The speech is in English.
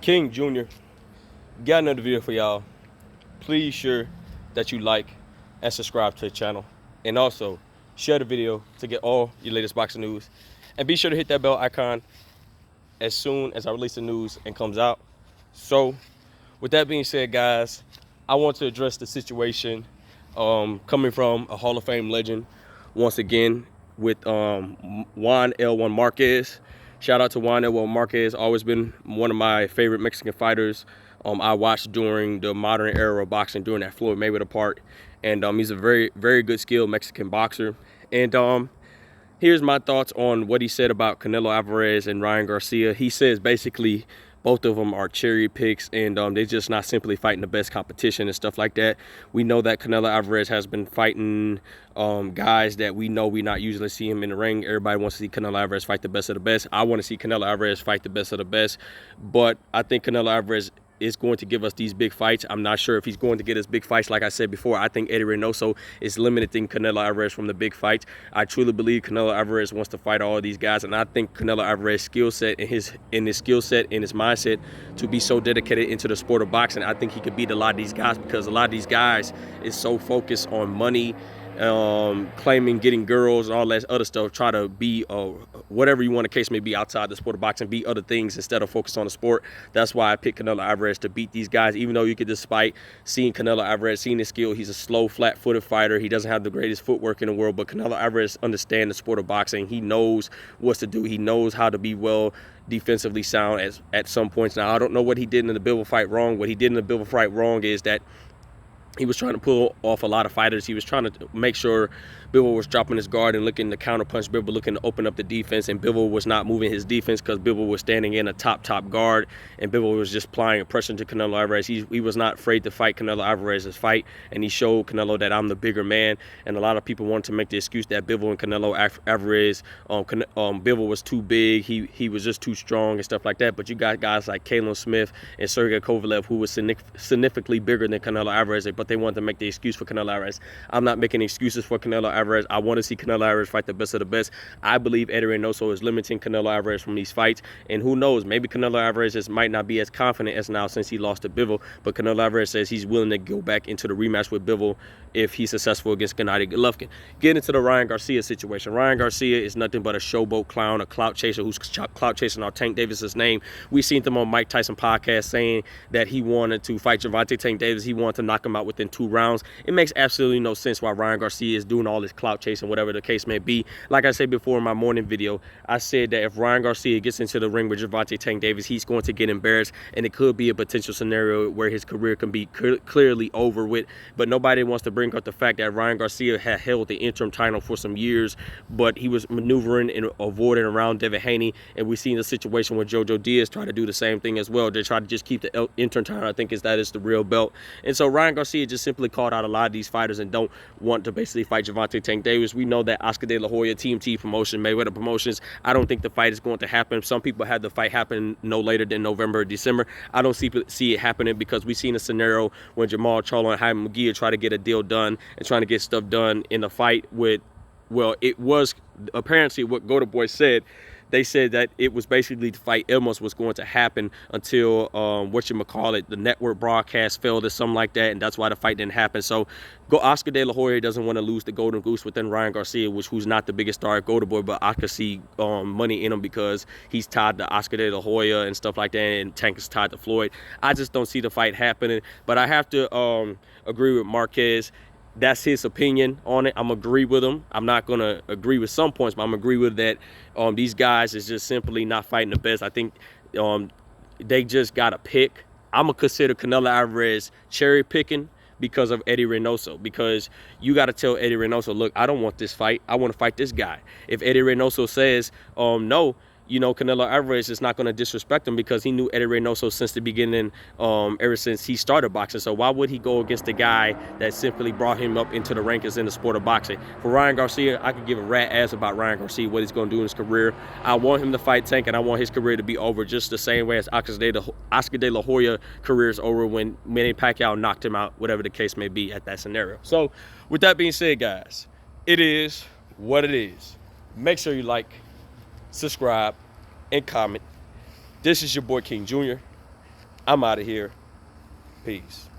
King Jr. got another video for y'all. Please sure that you like and subscribe to the channel. And also, share the video to get all your latest boxing news. And be sure to hit that bell icon as soon as I release the news and comes out. So, with that being said, guys, I want to address the situation coming from a Hall of Fame legend once again with Juan Marquez. Shout out to Juan Marquez, always been one of my favorite Mexican fighters. I watched during the modern era of boxing, during that Floyd Mayweather part. And he's a very, very good skilled Mexican boxer. And here's my thoughts on what he said about Canelo Alvarez and Ryan Garcia. He says basically both of them are cherry picks, and they're just not simply fighting the best competition and stuff like that. We know that Canelo Alvarez has been fighting guys that we know we not usually see him in the ring. Everybody wants to see Canelo Alvarez fight the best of the best. I want to see Canelo Alvarez fight the best of the best, but I think Canelo Alvarez is going to give us these big fights. I'm not sure if he's going to get us big fights. Like I said before, I think Eddie Reynoso is limiting Canelo Alvarez from the big fights. I truly believe Canelo Alvarez wants to fight all of these guys, and I think Canelo Alvarez's skill set and his skill set and his mindset to be so dedicated into the sport of boxing, I think he could beat a lot of these guys, because a lot of these guys is so focused on money, claiming getting girls and all that other stuff, try to be whatever you want the case may be outside the sport of boxing, be other things instead of focus on the sport. That's why I picked Canelo Alvarez to beat these guys, even though you could, despite seeing Canelo Alvarez, seeing his skill, he's a slow, flat-footed fighter. He doesn't have the greatest footwork in the world, but Canelo Alvarez understands the sport of boxing. He knows what to do. He knows how to be well defensively sound at some points. Now, I don't know what he did in the Bivol fight wrong. What he did in the Bivol fight wrong is that he was trying to pull off a lot of fighters. He was trying to make sure Bivol was dropping his guard and looking to counterpunch Bivol, looking to open up the defense, and Bivol was not moving his defense because Bivol was standing in a top guard, and Bivol was just applying pressure to Canelo Alvarez. He was not afraid to fight Canelo Alvarez's fight, and he showed Canelo that I'm the bigger man. And a lot of people wanted to make the excuse that Bivol and Canelo Alvarez, Bivol was too big, he was just too strong and stuff like that. But you got guys like Caleb Smith and Sergey Kovalev, who was significantly bigger than Canelo Alvarez, but they wanted to make the excuse for Canelo Alvarez. I'm not making excuses for Canelo Alvarez. I want to see Canelo Alvarez fight the best of the best. I believe Eddie Reynoso is limiting Canelo Alvarez from these fights, and who knows, maybe Canelo Alvarez just might not be as confident as now since he lost to Bivol, but Canelo Alvarez says he's willing to go back into the rematch with Bivol if he's successful against Gennady Golovkin. Getting into the Ryan Garcia situation. Ryan Garcia is nothing but a showboat clown, a clout chaser who's clout chasing our Tank Davis's name. We seen him on Mike Tyson podcast saying that he wanted to fight Gervonta Tank Davis. He wanted to knock him out within 2 rounds. It makes absolutely no sense why Ryan Garcia is doing all this clout chasing, whatever the case may be. Like I said before in my morning video, I said that if Ryan Garcia gets into the ring with Gervonta Tank Davis, he's going to get embarrassed, and it could be a potential scenario where his career can be clearly over with. But nobody wants to bring up the fact that Ryan Garcia had held the interim title for some years, but he was maneuvering and avoiding around Devin Haney, and we've seen the situation where Jojo Diaz try to do the same thing as well. They try to just keep the interim title. I think that is the real belt. And so Ryan Garcia just simply called out a lot of these fighters and don't want to basically fight Gervonta Tank Davis. We know that Oscar De La Hoya, TMT promotion, Mayweather Promotions, I don't think the fight is going to happen. Some people had the fight happen no later than November or December. I don't see it happening, because we've seen a scenario when Jamal Charlo and Jaime Munguia try to get a deal done and trying to get stuff done in the fight with, well, it was apparently what Go to Boy said. They said that it was basically the fight almost was going to happen until the network broadcast failed or something like that, and that's why the fight didn't happen. So Oscar De La Hoya doesn't want to lose the Golden Goose within Ryan Garcia, who's not the biggest star at Golden Boy, but I could see money in him because he's tied to Oscar De La Hoya and stuff like that, and Tank is tied to Floyd. I just don't see the fight happening, but I have to agree with Marquez. That's his opinion on it. I'm agree with him. I'm not going to agree with some points, but I'm agree with that. These guys is just simply not fighting the best. I think they just got to pick. I'm going to consider Canelo Alvarez cherry picking because of Eddie Reynoso, because you got to tell Eddie Reynoso, look, I don't want this fight. I want to fight this guy. If Eddie Reynoso says, no, you know, Canelo Alvarez is not going to disrespect him, because he knew Eddie Reynoso since the beginning, ever since he started boxing. So why would he go against the guy that simply brought him up into the rankings in the sport of boxing? For Ryan Garcia, I could give a rat ass about Ryan Garcia, what he's going to do in his career. I want him to fight Tank, and I want his career to be over just the same way as Oscar De La Hoya career is over when Manny Pacquiao knocked him out, whatever the case may be at that scenario. So with that being said, guys, it is what it is. Make sure you like, subscribe, and comment. This is your boy King Jr. I'm out of here. Peace.